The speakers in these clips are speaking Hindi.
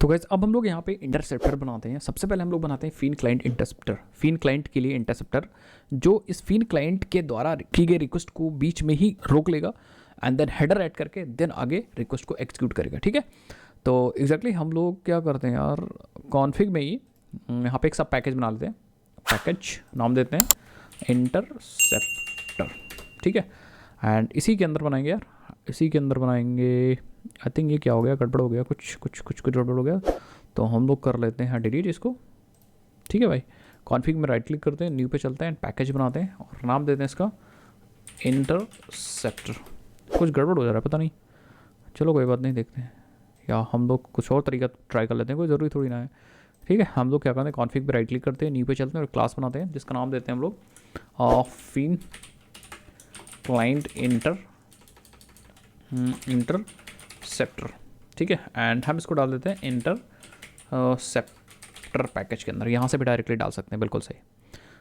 तो गाइस अब हम लोग यहाँ पे इंटरसेप्टर बनाते हैं। सबसे पहले हम लोग बनाते हैं fin client interceptor, fin client के लिए इंटरसेप्टर जो इस फिन क्लाइंट के द्वारा की गई रिक्वेस्ट को बीच में ही रोक लेगा एंड देन हेडर ऐड करके देन आगे रिक्वेस्ट को एग्जीक्यूट करेगा। ठीक है, तो एग्जैक्टली हम लोग क्या करते हैं यार, कॉन्फ़िग में ही यहाँ पे एक सब पैकेज बना लेते हैं। पैकेज नाम देते हैं इंटरसेप्टर। ठीक है, एंड इसी के अंदर बनाएंगे यार, इसी के अंदर बनाएंगे। आई थिंक ये क्या हो गया, गड़बड़ हो गया, कुछ गड़बड़ हो गया, तो हम लोग कर लेते हैं डिलीट इसको। ठीक है भाई, कॉन्फ़िग में राइट क्लिक करते हैं, न्यू पे चलते हैं, पैकेज बनाते हैं और नाम देते हैं इसका इंटरसेप्टर। कुछ गड़बड़ हो जा रहा है, पता नहीं, चलो कोई बात नहीं, देखते हैं, या हम लोग कुछ और तरीका ट्राई कर लेते हैं, कोई ज़रूरी थोड़ी ना है। ठीक है, हम लोग क्या करते हैं, कॉन्फ़िग पे राइट क्लिक करते हैं, न्यू पे चलते हैं और क्लास बनाते हैं जिसका नाम देते हैं हम लोग फिन क्लाइंट इंटरसेप्टर। ठीक है, एंड हम इसको डाल देते हैं इंटरसेप्टर पैकेज के अंदर। यहाँ से भी डायरेक्टली डाल सकते हैं, बिल्कुल सही,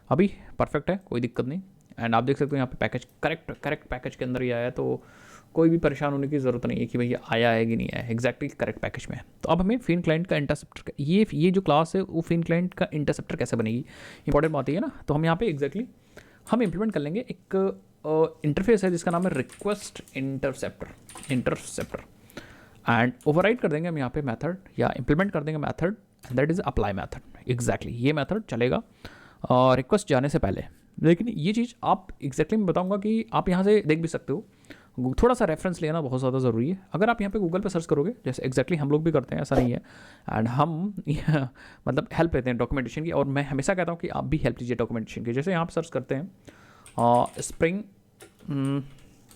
अभी परफेक्ट है, कोई दिक्कत नहीं। एंड आप देख सकते हो यहाँ पे पैकेज करेक्ट पैकेज के अंदर ही आया है, तो कोई भी परेशान होने की ज़रूरत नहीं है कि भैया आया है कि नहीं आया है, एग्जैक्टली करेक्ट पैकेज में है। तो अब हमें फिन क्लाइंट का इंटरसेप्टर का ये जो क्लास है वो फिन क्लाइंट का इंटरसेप्टर कैसे बनेगी, इंपॉर्टेंट बात है ना। तो हम यहाँ पे एग्जैक्टली हम इंप्लीमेंट कर लेंगे एक इंटरफेस है जिसका नाम है रिक्वेस्ट इंटरसेप्टर एंड ओवरराइड कर देंगे हम यहाँ पे मेथड, या इंप्लीमेंट कर देंगे method, that is apply method. Exactly ये मेथड चलेगा रिक्वेस्ट जाने से पहले। लेकिन ये चीज़ आप एग्जैक्टली मैं बताऊंगा कि आप यहाँ से देख भी सकते हो, थोड़ा सा रेफरेंस लेना बहुत ज़्यादा ज़रूरी है। अगर आप यहाँ पे गूगल पे सर्च करोगे, जैसे एग्जैक्टली हम लोग भी करते हैं, ऐसा नहीं है, एंड हम मतलब हेल्प लेते हैं डॉक्यूमेंटेशन की, और मैं हमेशा कहता हूँ कि आप भी हेल्प लीजिए डॉक्यूमेंटेशन की। जैसे यहाँ पर सर्च करते हैं स्प्रिंग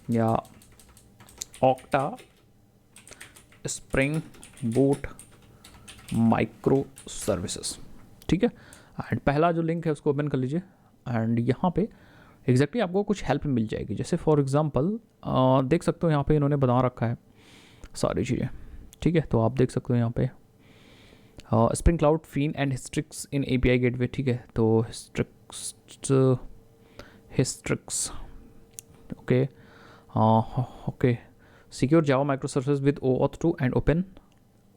या octa spring boot micro services. ठीक है, एंड पहला जो लिंक है उसको ओपन कर लीजिए एंड यहाँ पे एग्जैक्टली आपको कुछ हेल्प मिल जाएगी। जैसे फॉर एग्जांपल देख सकते हो यहाँ पे इन्होंने बना रखा है सारी चीज़ें। ठीक है, तो आप देख सकते हो यहाँ पे Spring Cloud Feign and Hystrix in API gateway. ठीक है, तो Hystrix okay okay secure Java micro services with OAuth 2 and open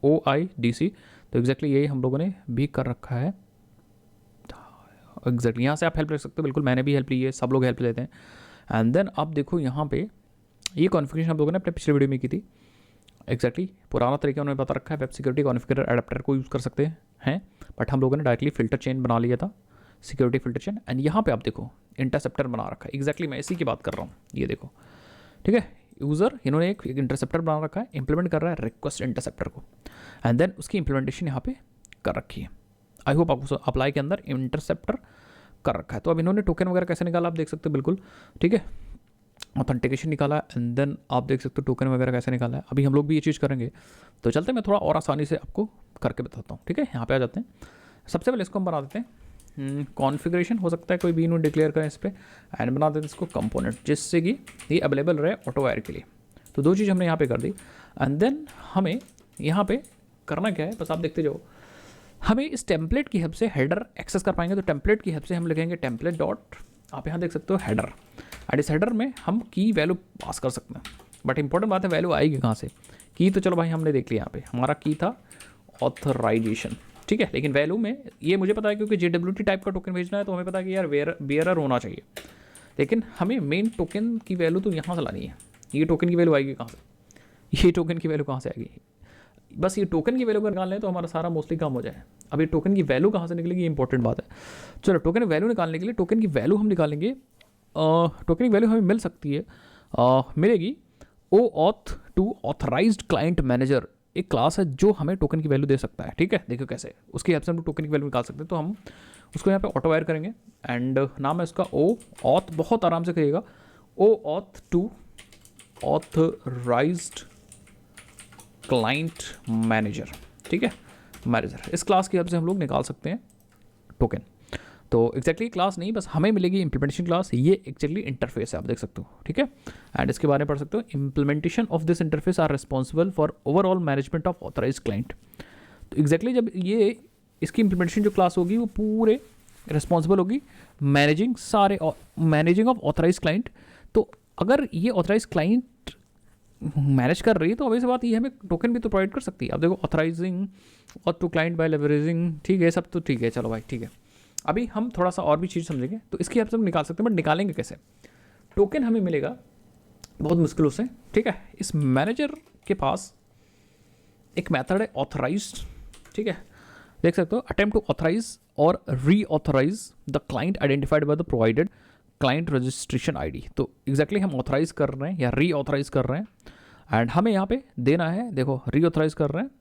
OIDC। तो एग्जैक्टली यही हम लोगों ने भी कर रखा है। एग्जैक्टली यहाँ से आप हेल्प ले सकते हो, बिल्कुल मैंने भी हेल्प ली है, सब लोग हेल्प लेते हैं। एंड देन आप देखो यहाँ पे ये कॉन्फ़िगरेशन हम लोगों ने अपने पिछले वीडियो में की थी। एग्जैक्टली पुराना तरीका उन्होंने बता रखा है, वेब सिक्योरिटी कॉन्फ़िगरेटर एडाप्टर को यूज़ कर सकते हैं, बट हम लोगों ने डायरेक्टली फिल्टर चेन बना लिया था, सिक्योरिटी फिल्टर चेन। एंड यहाँ पे आप देखो इंटरसेप्टर बना रखा है, एग्जैक्टली मैं इसी की बात कर रहा हूँ, ये देखो। ठीक है, यूज़र इन्होंने एक इंटरसेप्टर बना रखा है, इंप्लीमेंट कर रहा है रिक्वेस्ट इंटरसेप्टर को, एंड देन उसकी इंप्लीमेंटेशन यहाँ पे कर रखी है। आई होप आपको अप्लाई के अंदर इंटरसेप्टर कर रखा है। तो अब इन्होंने टोकन वगैरह कैसे निकाला आप देख सकते हो, बिल्कुल ठीक है, ऑथेंटिकेशन निकाला एंड देन आप देख सकते हो टोकन वगैरह कैसे निकाला है। अभी हम लोग भी ये चीज़ करेंगे, तो चलते मैं थोड़ा और आसानी से आपको करके बताता हूँ। ठीक है, यहाँ पे आ जाते हैं। सबसे पहले इसको हम बना देते हैं कॉन्फ़िगरेशन, हो सकता है कोई भी इन्होंने डिक्लेयर करें इस पर, एंड बना देते हैं इसको कंपोनेंट, जिससे कि ये अवेलेबल रहे ऑटो वायर के लिए। तो दो चीज़ हमने यहाँ पे कर दी एंड देन हमें यहाँ पे करना क्या है, बस आप देखते जाओ। हमें इस टेम्पलेट की हेल्प से हेडर एक्सेस कर पाएंगे, तो टेम्पलेट की हेल्प से हम लिखेंगे टेम्पलेट डॉट, आप यहाँ देख सकते हो हेडर, एंड इस हेडर में हम की वैल्यू पास कर सकते हैं। बट इंपॉर्टेंट बात है वैल्यू आएगी कहाँ से, की तो चलो भाई हमने देख लिया, यहाँ पे हमारा की था ऑथराइजेशन। ठीक है, लेकिन वैल्यू में ये मुझे पता है क्योंकि JWT टाइप का टोकन भेजना है, तो हमें पता है कि यार बेयरर होना चाहिए, लेकिन हमें मेन टोकन की वैल्यू तो यहाँ से लानी है। ये टोकन की वैल्यू आएगी कहाँ से, ये टोकन की वैल्यू कहाँ से आएगी, बस ये टोकन की वैल्यू अगर निकाल लें तो हमारा सारा मोस्टली काम हो जाए। अब ये टोकन की वैल्यू कहाँ से निकलेगी, ये इंपॉर्टेंट बात है। चलो टोकन की वैल्यू निकालने के लिए टोकन की वैल्यू हम निकालेंगे, टोकन की वैल्यू हमें मिल सकती है, मिलेगी OAuth 2 ऑथराइज्ड क्लाइंट मैनेजर, एक क्लास है जो हमें टोकन की वैल्यू दे सकता है। ठीक है, देखो कैसे उसकी हेल्प से हम टोकन की वैल्यू निकाल सकते हैं। तो हम उसको यहाँ पे ऑटो वायर करेंगे एंड नाम है उसका OAuth, बहुत आराम से कहिएगा, OAuth 2 ऑथराइज्ड क्लाइंट मैनेजर। ठीक है, मैनेजर, इस क्लास की हेल्प से हम लोग निकाल सकते हैं टोकन। तो एग्जैक्टली क्लास नहीं, बस हमें मिलेगी इंप्लीमेंटेशन क्लास, ये एक्चुअली इंटरफेस है, आप देख सकते हो। ठीक है, एंड इसके बारे में पढ़ सकते हो, implementation of this interface are responsible for overall management of authorize client. तो एग्जैक्टली जब ये इसकी इंप्लीमेंटेशन जो क्लास होगी वो पूरे रिस्पॉन्सिबल होगी मैनेजिंग ऑफ ऑथराइज क्लाइंट। तो अगर ये ऑथराइज क्लाइंट मैनेज कर रही है तो ऑब्वियस बात ये हमें टोकन भी तो प्रोवाइड कर सकती है। अब देखो ऑथराइजिंग और टू क्लाइंट बाय लेवरेजिंग, ठीक है, सब तो ठीक है, चलो भाई ठीक है। अभी हम थोड़ा सा और भी चीज़ समझेंगे, तो इसकी हेल्प से हम निकाल सकते हैं, बट निकालेंगे कैसे? टोकन हमें मिलेगा बहुत मुश्किलों से, ठीक है। इस मैनेजर के पास एक मेथड है ऑथराइज्ड, ठीक है, देख सकते हो, अटेम्प्ट टू ऑथराइज और reauthorize the client identified by the provided client registration ID. तो एग्जैक्टली हम ऑथराइज कर रहे हैं या री ऑथराइज कर रहे हैं, एंड हमें यहाँ पे देना है, देखो री ऑथराइज कर रहे हैं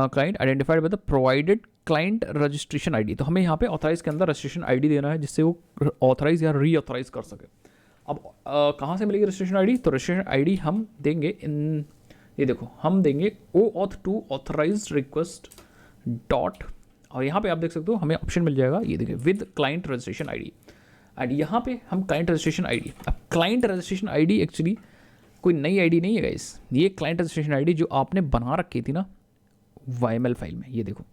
client identified by the provided client registration ID. तो हमें यहाँ पे ऑथराइज के अंदर रजिस्ट्रेशन आईडी देना है जिससे वो ऑथराइज या री ऑथराइज कर सके। अब कहाँ से मिलेगी रजिस्ट्रेशन आईडी? तो रजिस्ट्रेशन आईडी हम देंगे इन, ये देखो हम देंगे OAuth2 ऑथराइज रिक्वेस्ट डॉट, और यहाँ पे आप देख सकते हो हमें ऑप्शन मिल जाएगा, ये देखिए with client registration ID, and यहाँ पे हम क्लाइंट रजिस्ट्रेशन आईडी। अब क्लाइंट रजिस्ट्रेशन आईडी एक्चुअली कोई नई आईडी नहीं है गाइस, ये क्लाइंट रजिस्ट्रेशन आईडी जो आपने बना रखी थी ना YML फाइल में, ये देखो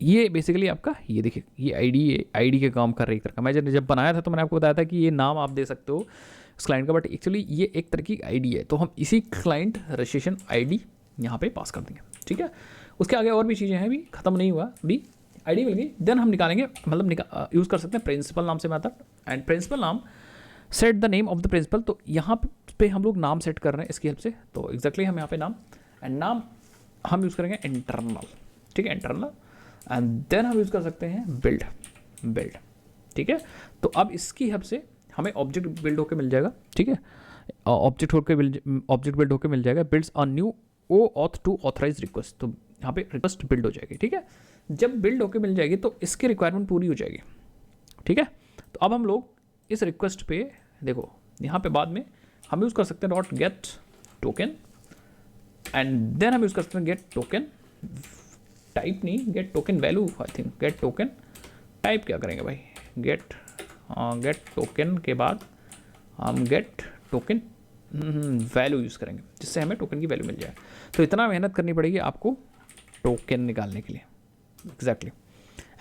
ये बेसिकली आपका, ये देखिए ये आईडी के काम कर रही करके। मैं जब बनाया था तो मैंने आपको बताया था कि ये नाम आप दे सकते हो उस क्लाइंट का, बट एक्चुअली ये एक तरह की आईडी है, तो हम इसी क्लाइंट रजिस्ट्रेशन आईडी यहाँ पे पास कर देंगे, ठीक है। उसके आगे और भी चीज़ें हैं, अभी खत्म नहीं हुआ, अभी आईडी मिल गई, देन हम निकालेंगे, मतलब यूज़ कर सकते हैं प्रिंसिपल नाम से मेथड, एंड प्रिंसिपल नाम set the name of the principal. तो यहाँ पे हम लोग नाम सेट कर रहे हैं इसकी हेल्प से, तो एग्जैक्टली हम यहाँ पे नाम, एंड नाम हम यूज़ करेंगे इंटरनल, ठीक है, इंटरनल, एंड देन हम यूज़ कर सकते हैं बिल्ड, ठीक है। तो अब इसकी हेल्प से हमें ऑब्जेक्ट बिल्ड होकर मिल जाएगा, ठीक है, ऑब्जेक्ट बिल्ड होकर मिल जाएगा, builds a new OAuth2 authorize request. तो यहाँ पे रिक्वेस्ट बिल्ड हो जाएगी, ठीक है। जब बिल्ड होकर मिल जाएगी तो इसकी रिक्वायरमेंट पूरी हो जाएगी, ठीक है। तो अब हम लोग इस रिक्वेस्ट पे देखो, यहाँ पे बाद में हम यूज़ कर सकते हैं dot get token, and then हम यूज़ कर सकते हैं गेट टोकन टाइप, नहीं get token value, I think get token type क्या करेंगे भाई, गेट टोकन के बाद हम गेट टोकन वैल्यू यूज़ करेंगे जिससे हमें टोकन की वैल्यू मिल जाए। तो इतना मेहनत करनी पड़ेगी आपको टोकन निकालने के लिए, एग्जैक्टली,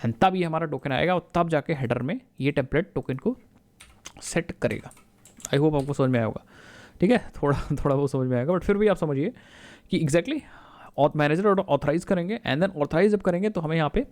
एंड तब ये हमारा टोकन आएगा और तब जाके हेडर में ये टेम्पलेट टोकन को सेट करेगा। आई होप आपको समझ में आया होगा, ठीक है, थोड़ा वो समझ में आएगा, बट फिर भी आप समझिए कि एग्जैक्टली मैनेजर और ऑथराइज करेंगे, एंड देन ऑथराइज जब करेंगे तो हमें यहाँ पे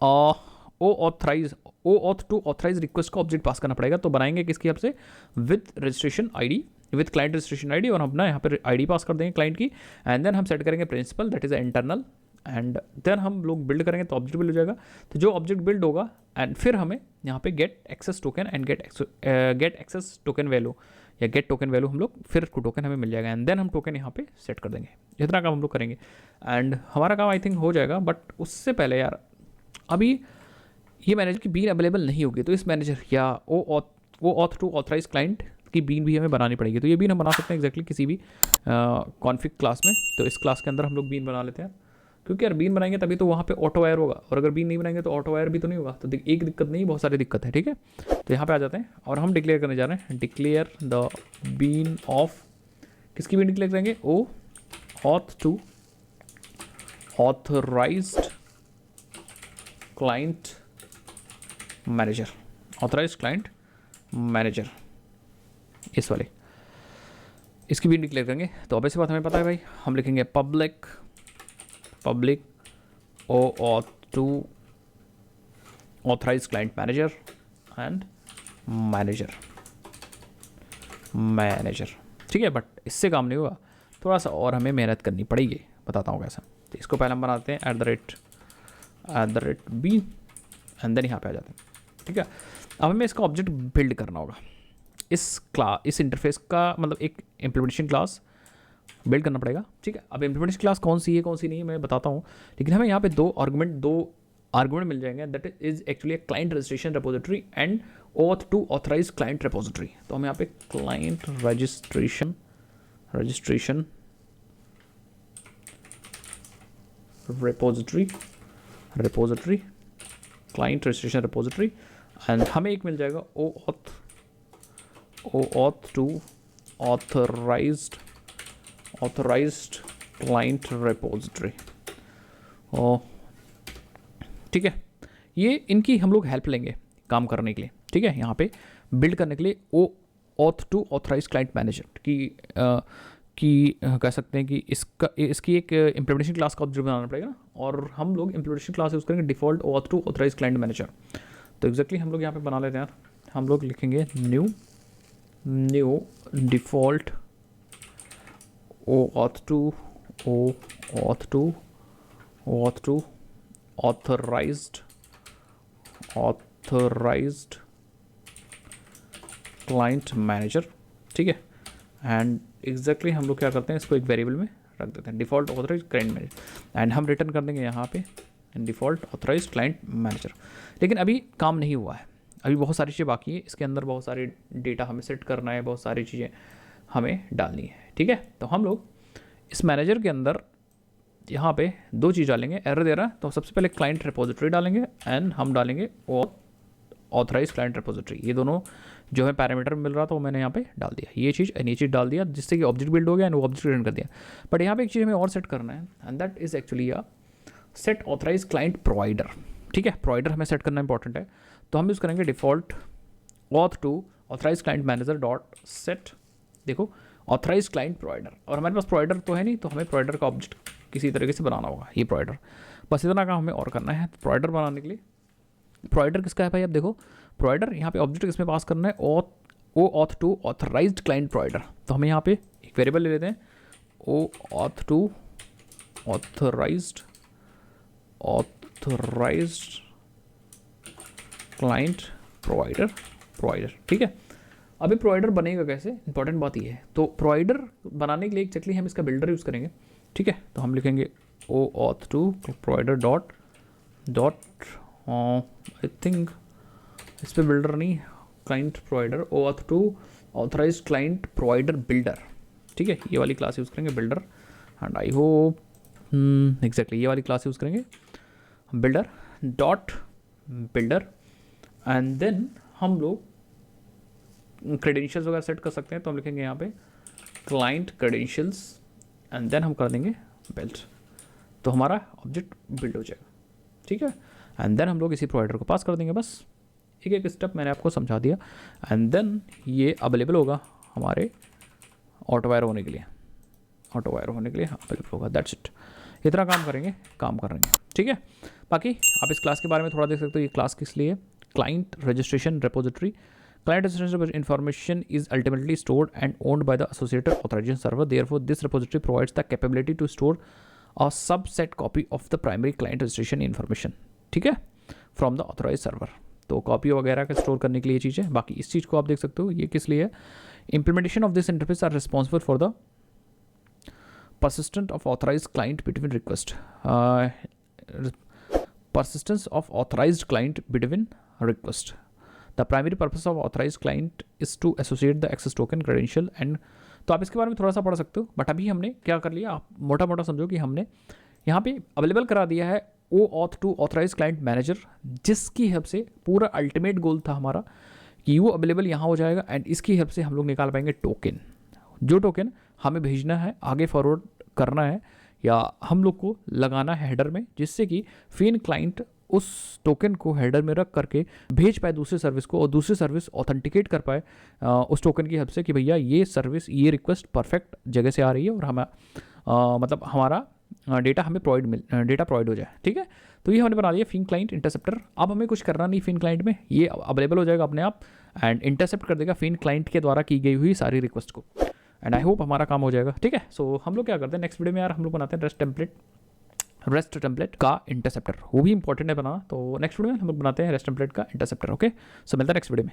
OAuth2 ऑथराइज रिक्वेस्ट का ऑब्जेक्ट पास करना पड़ेगा। तो बनाएंगे किसकी हेल्प से? With registration ID, with client registration ID, और हम अपना यहाँ पे आईडी पास कर देंगे क्लाइंट की, एंड देन हम सेट करेंगे principal that is internal, and then हम लोग बिल्ड करेंगे तो ऑब्जेक्ट बिल्ड हो जाएगा। तो जो ऑब्जेक्ट बिल्ड होगा, एंड फिर हमें यहाँ पे get access token and get access token value या गेट टोकन वैल्यू हम लोग, फिर टोकन हमें मिल जाएगा, एंड देन हम टोकन यहाँ पे सेट कर देंगे। इतना काम हम लोग करेंगे एंड हमारा काम आई थिंक हो जाएगा। बट उससे पहले यार, अभी ये मैनेजर की बीन अवेलेबल नहीं होगी, तो इस मैनेजर या OAuth2 ऑथराइज क्लाइंट की बीन भी हमें बनानी पड़ेगी। तो ये बीन हम बना सकते हैं एग्जैक्टली किसी भी कॉन्फिग क्लास में। तो इस क्लास के अंदर हम लोग बीन बना लेते हैं, क्योंकि यार बीन बनाएंगे तभी तो वहाँ पे ऑटो वायर होगा, और अगर बीन नहीं बनाएंगे तो ऑटो वायर भी तो नहीं होगा। तो एक दिक्कत नहीं, बहुत सारी दिक्कत है, ठीक है। तो यहाँ पे आ जाते हैं और हम डिक्लेयर करने जा रहे हैं, डिक्लेयर द बीन ऑफ, किसकी बीन डिक्लेयर करेंगे? OAuth2 authorised client manager, authorised client manager, इस वाले इसकी भी डिक्लेयर करेंगे। तो अब ऐसी बात हमें पता है भाई, हम लिखेंगे public OAuth2 authorised client manager and manager, ठीक है। बट इससे काम नहीं होगा, थोड़ा सा और हमें मेहनत करनी पड़ेगी, बताता हूँ कैसा। तो इसको पहले हम बनाते हैं @b, एंड देन यहाँ पे आ जाते हैं, ठीक है। अब हमें इसका ऑब्जेक्ट बिल्ड करना होगा, इस इंटरफेस का मतलब एक इम्प्लीमेंटेशन क्लास बिल्ड करना पड़ेगा, ठीक है। अब इम्प्लीमेंटेशन क्लास कौन सी है कौन सी नहीं है मैं बताता हूँ, लेकिन हमें यहाँ पे दो आर्गुमेंट मिल जाएंगे, that is actually client registration repository and OAuth2 authorize client repository. तो हम यहाँ पे client registration repository client registration repository, and हमें एक मिल जाएगा OAuth2 ऑथराइज्ड क्लाइंट रिपोजिटरी। ठीक है, ये इनकी हम लोग हेल्प लेंगे काम करने के लिए, ठीक है। यहाँ पे बिल्ड करने के लिए OAuth2 ऑथराइज्ड क्लाइंट मैनेजर की कि कह सकते हैं कि इसकी एक इम्प्लीमेंटेशन क्लास का ऑब्जेक्ट बनाना पड़ेगा ना, और हम लोग इम्प्लीमेंटेशन क्लास यूज़ करेंगे default auth two authorize client manager. तो एग्जैक्टली हम लोग यहाँ पे बना लेते हैं यार, हम लोग लिखेंगे new default auth two authorized client manager, ठीक है। एंड एग्जैक्टली हम लोग क्या करते हैं, इसको एक वेरिएबल में रख देते हैं default authorize client manager, and हम रिटर्न कर देंगे यहाँ पे डिफ़ॉल्ट ऑथराइज क्लाइंट मैनेजर। लेकिन अभी काम नहीं हुआ है, अभी बहुत सारी चीज़ें बाकी है, इसके अंदर बहुत सारे डेटा हमें सेट करना है, बहुत सारी चीज़ें हमें डालनी है, ठीक है। तो हम लोग इस मैनेजर के अंदर यहाँ पे दो चीज़ डालेंगे, एरर दे रहा है तो सबसे पहले क्लाइंट रिपोजिटरी डालेंगे एंड हम डालेंगे ऑथराइज क्लाइंट रिपोजिटरी। ये दोनों जो हमें पैरामीटर मिल रहा था वो मैंने यहाँ पे डाल दिया, ये चीज़ एंड ये चीज़ डाल दिया, जिससे कि ऑब्जेक्ट बिल्ड हो गया एंड वो ऑब्जेक्ट रिटर्न कर दिया। बट यहाँ पे एक चीज़ हमें और सेट करना है and that is actually set authorize client provider, ठीक है। प्रोवाइडर हमें सेट करना इंपॉर्टेंट है, तो हम यूज़ करेंगे default auth two authorize client manager dot set, देखो ऑथराइज क्लाइंट प्रोवाइडर, और हमारे पास प्रोवाइडर तो है नहीं, तो हमें प्रोवाइडर का ऑब्जेक्ट किसी तरीके से बनाना होगा, ये प्रोवाइडर, बस इतना काम हमें और करना है। प्रोवाइडर बनाने के लिए प्रोवाइडर किसका है भाई, अब देखो प्रोवाइडर यहाँ पे ऑब्जेक्ट किसमें पास करना है, auth two authorized client provider. तो हमें यहाँ पे एक वेरिएबल ले लेते हैं auth two authorized client provider, ठीक है। अभी प्रोवाइडर बनेगा कैसे, इंपॉर्टेंट बात ये है। तो प्रोवाइडर बनाने के लिए एक्चुअली हम इसका बिल्डर यूज़ करेंगे, ठीक है। तो हम लिखेंगे auth two provider dot I think इस पर बिल्डर नहीं, client provider auth two authorize client provider builder, ठीक है। ये वाली क्लास यूज़ करेंगे builder, and I hope exactly ये वाली क्लास यूज़ करेंगे builder dot builder, and then हम लोग क्रेडेंशियल्स वगैरह सेट कर सकते हैं। तो हम लिखेंगे यहाँ पे क्लाइंट क्रेडेंशियल्स एंड देन हम कर देंगे बिल्ड, तो हमारा ऑब्जेक्ट बिल्ड हो जाएगा, ठीक है। एंड देन हम लोग इसी प्रोवाइडर को पास कर देंगे, बस एक एक स्टेप मैंने आपको समझा दिया, एंड देन ये अवेलेबल होगा हमारे ऑटोवायर होने के लिए अवेलेबल होगा, दैट्स इट। इतना काम करेंगे, काम कर रहे हैं, ठीक है। बाकी आप इस क्लास के बारे में थोड़ा देख सकते हो, ये क्लास किस लिए, client registration repository. Client registration information is ultimately stored and owned by the associated authorization server. Therefore, this repository provides the capability to store a subset copy of the primary client registration information, ठीक है, from the authorized server. तो कॉपी वगैरह का स्टोर करने के लिए ये चीज़ है। बाकी इस चीज़ को आप देख सकते हो, ये किस लिए है, implementation of this interface are responsible for the persistence of authorized client between request. Persistence of authorized client between request. The primary purpose of authorized client is to associate the access token credential and, तो आप इसके बारे में थोड़ा सा पढ़ सकते हो, बट अभी हमने क्या कर लिया, आप मोटा मोटा समझो कि हमने यहाँ पे अवेलेबल करा दिया है auth two authorize client manager, जिसकी हेल्प से पूरा अल्टीमेट गोल था हमारा कि वो अवेलेबल यहाँ हो जाएगा एंड इसकी हेल्प से हम लोग निकाल पाएंगे टोकन, जो टोकन हमें भेजना है, आगे फॉरवर्ड करना है या हम लोग को लगाना है हेडर में, जिससे कि फिन क्लाइंट उस टोकन को हेडर में रख करके भेज पाए दूसरे सर्विस को, और दूसरी सर्विस ऑथेंटिकेट कर पाए उस टोकन की हेल्प से कि भैया ये सर्विस, ये रिक्वेस्ट परफेक्ट जगह से आ रही है और हमें मतलब हमारा डेटा हमें प्रोवाइड हो जाए, ठीक है। तो ये हमने बना दिया फिन क्लाइंट इंटरसेप्टर। अब हमें कुछ करना नहीं फिन क्लाइंट में, ये अवेलेबल हो जाएगा अपने आप एंड इंटरसेप्ट कर देगा फिन क्लाइंट के द्वारा की गई हुई सारी रिक्वेस्ट को, एंड आई होप हमारा काम हो जाएगा, ठीक है। सो हम लोग क्या करते हैं नेक्स्ट वीडियो में यार, हम लोग बनाते हैं रेस्ट टेम्पलेट का इंटरसेप्टर, वो भी इंपॉर्टेंट है बनाना। तो नेक्स्ट वीडियो में हम लोग बनाते हैं रेस्ट टेम्पलेट का इंटरसेप्टर, ओके। सो मिलता है नेक्स्ट वीडियो में।